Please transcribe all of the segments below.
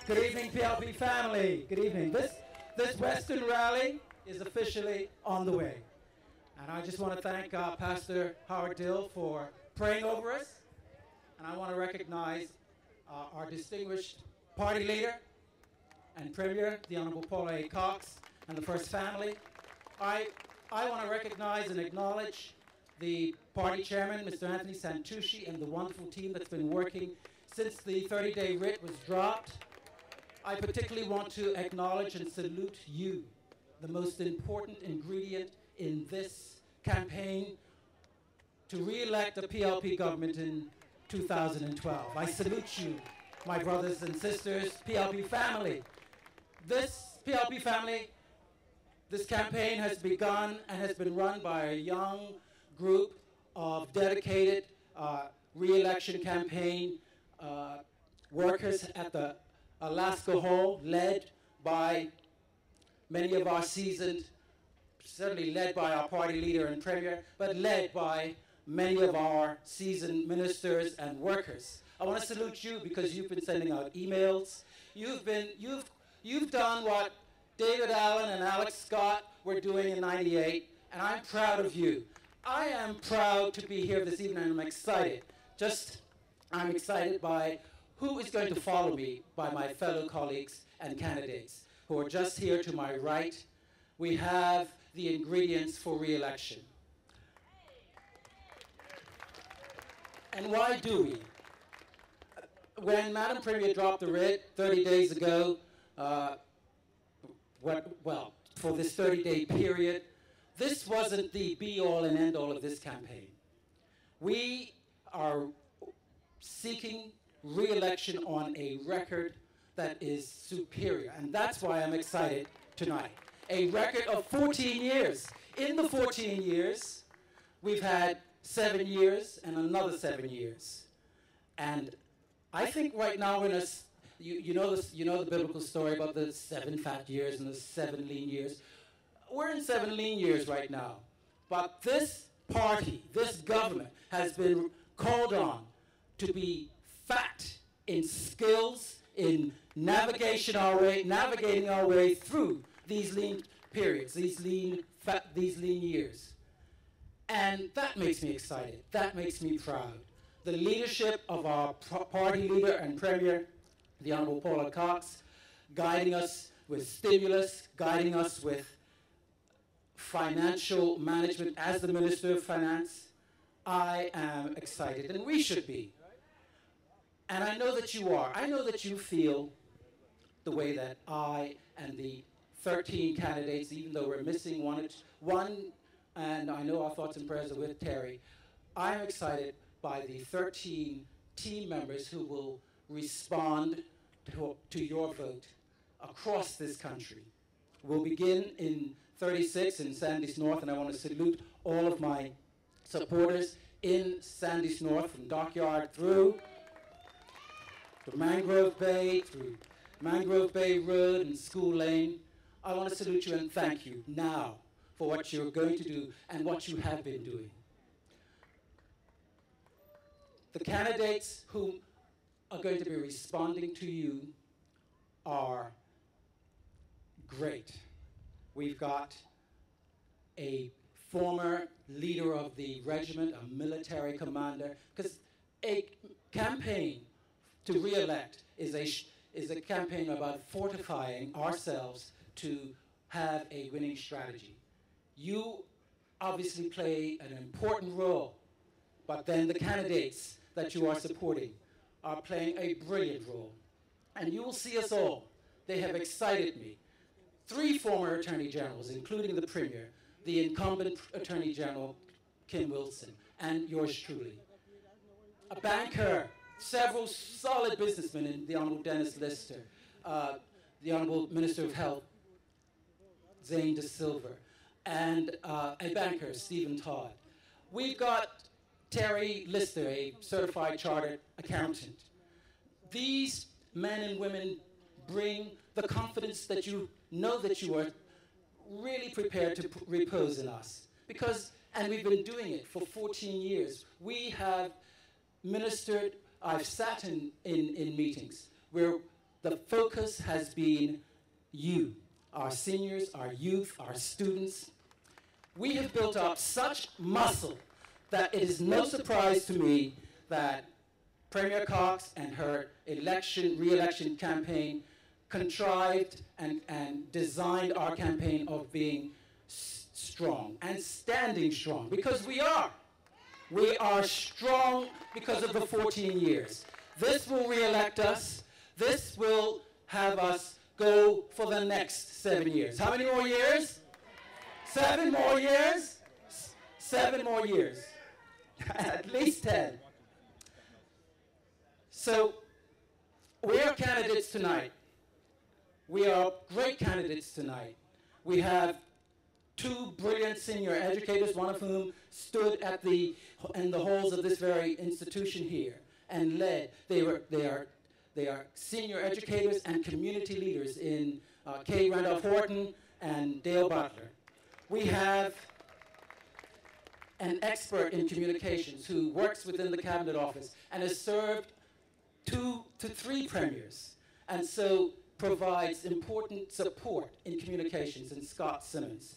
Good evening, PLP family. Good evening. This Western rally is officially on the way. And I just want to thank Pastor Howard Dill for praying over us. And I want to recognize our distinguished party leader and Premier, the Honorable Paula A. Cox, and the First Family. I want to recognize and acknowledge the party chairman, Mr. Anthony Santucci, and the wonderful team that's been working since the 30-day writ was dropped. I particularly want to acknowledge and salute you, the most important ingredient in this campaign to re-elect the PLP government in 2012. I salute you, my brothers and sisters, PLP family. This PLP family, this campaign has begun and has been run by a young group of dedicated re-election campaign workers at the Alaska Hall, led by many of our seasoned, certainly led by our party leader and premier, but led by many of our seasoned ministers and workers. I want to salute you because you've been sending out emails. You've done what David Allen and Alex Scott were doing in '98, and I'm proud of you. I am proud to be here this evening, and I'm excited. I'm excited by who is going to follow me, by my fellow colleagues and candidates who are just here to my right. We have the ingredients for re-election. And why do we? When Madam Premier dropped the writ 30 days ago, for this 30-day period, this wasn't the be-all and end-all of this campaign. We are seeking re-election on a record that is superior, and that's why I'm excited tonight. A record of 14 years. In the 14 years, we've had 7 years and another 7 years. And I think right now we're in a, you know the biblical story about the 7 fat years and the 7 lean years. We're in 7 lean years right now. But this party, this government, has been called on to be fat in skills, in navigating our way through these lean periods, these lean years. And that makes me excited. That makes me proud. The leadership of our party leader and premier, the Honorable Paula Cox, guiding us with stimulus, guiding us with financial management as the Minister of Finance. I am excited, and we should be. And I know that you are. I know that you feel the way that I and the 13 candidates, even though we're missing one, and I know our thoughts and prayers are with Terry, I'm excited by the 13 team members who will respond to your vote across this country. We'll begin in 36 in Sandys North, and I want to salute all of my supporters in Sandys North, from Dockyard through to Mangrove Bay, through Mangrove Bay Road and School Lane. I want to salute you and thank you now for what you're going to do and what you have been doing. The candidates who are going to be responding to you are great. We've got a former leader of the regiment, a military commander, because a campaign to re-elect is a campaign about fortifying ourselves to have a winning strategy. You obviously play an important role, but then the candidates that you are supporting are playing a brilliant role. And you will see us all. They have excited me. 3 former Attorney Generals, including the Premier, the incumbent Attorney General, Kim Wilson, and yours truly. A banker, several solid businessmen in the Honorable Dennis Lister, the Honorable Minister of Health, Zane De Silva, and a banker, Stephen Todd. We've got Terry Lister, a certified chartered accountant. These men and women bring the confidence that you know that you are really prepared to repose in us. And we've been doing it for 14 years. We have ministered, I've sat in meetings where the focus has been you, our seniors, our youth, our students. We have built up such muscle that it is no surprise to me that Premier Cox and her re-election campaign contrived and designed our campaign of being strong and standing strong, because we are. We are strong because of the 14 years. This will re-elect us. This will have us go for the next 7 years. How many more years? 7 more years? 7 more years. At least 10. So, we are candidates tonight. We are great candidates tonight. We have 2 brilliant senior educators, one of whom stood in the halls of this very institution here and led. They are senior educators and community leaders in Kay Randolph Horton and Dale Butler. We have an expert in communications who works within the Cabinet Office and has served 2 to 3 premiers, and so provides important support in communications, in Scott Simmons.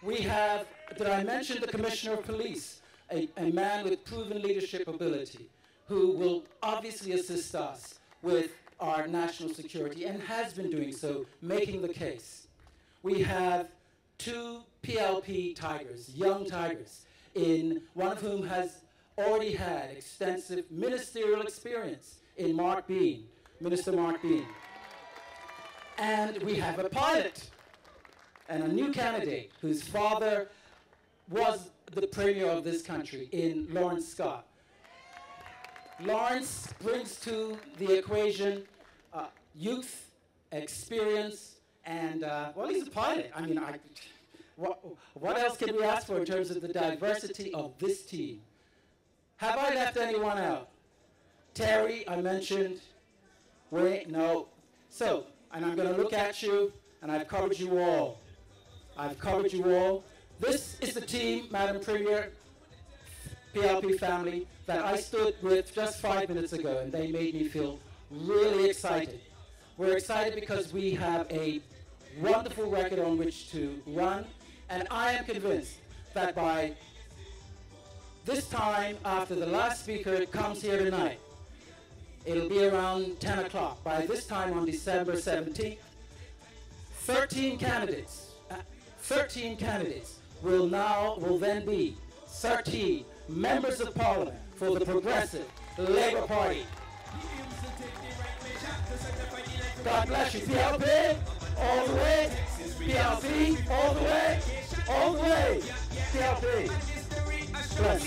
We have, did I mention the Commissioner of Police, a man with proven leadership ability, who will obviously assist us with our national security and has been doing so, making the case. We have 2 PLP tigers, young tigers, one of whom has already had extensive ministerial experience in Minister Mark Bean. And we have a pilot and a new candidate whose father was the premier of this country in Lawrence Scott. Lawrence brings to the equation youth, experience, and, well, he's a pilot. I mean, what else can we ask for in terms of the diversity of this team? Have I left anyone out? Terry, I mentioned. Wait, no. So, and I'm going to look at you, and I've covered you all. I've covered you all. This is the team, Madam Premier, PLP family, that I stood with just 5 minutes ago, and they made me feel really excited. We're excited because we have a wonderful record on which to run, and I am convinced that by this time, after the last speaker comes here tonight, it'll be around 10 o'clock. By this time on December 17th, 13 candidates will then be 13 members of Parliament for the Progressive Labour Party. God bless you. PLP, all the way. PLP, all the way. All the way. PLP. Bless.